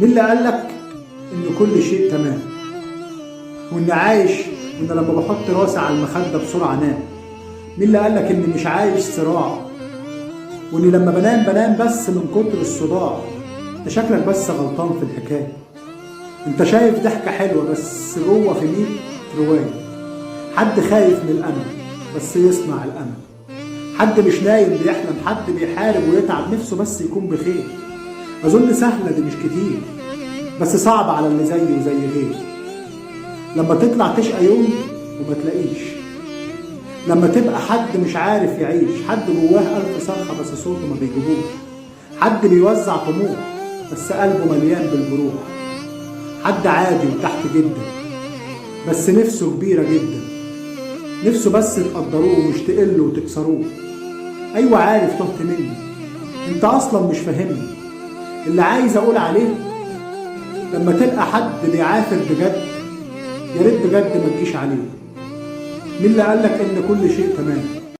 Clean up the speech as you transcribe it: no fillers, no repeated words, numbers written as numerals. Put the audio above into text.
مين اللي قالك ان كل شيء تمام، واني عايش، وان لما بحط راسي على المخدة بسرعة انام؟ مين اللي قالك اني مش عايش صراع، واني لما بنام بس من كتر الصداع؟ انت شكلك بس غلطان في الحكاية. انت شايف ضحكة حلوة بس جوه في 100 رواية. حد خايف من الامل بس يصنع الامل، حد مش نايم بيحلم، حد بيحارب ويتعب نفسه بس يكون بخير. اظن سهلة دي مش كتير، بس صعب على اللي زيي وزي غيري. لما تطلع تشقى يوم وما تلاقيش، لما تبقى حد مش عارف يعيش، حد جواه ألف صرخة بس صوته ما بيجيبوش، حد بيوزع طموح بس قلبه مليان بالجروح، حد عادي وتحت جدا بس نفسه كبيرة جدا، نفسه بس تقدروه ومش تقلوا وتكسروه. أيوة عارف تهت مني، انت أصلا مش فاهمني. اللي عايز أقول عليه لما تلقى حد بيعافر بجد، يا ريت بجد ما تجيش عليه. مين اللي قالك إن كل شيء تمام؟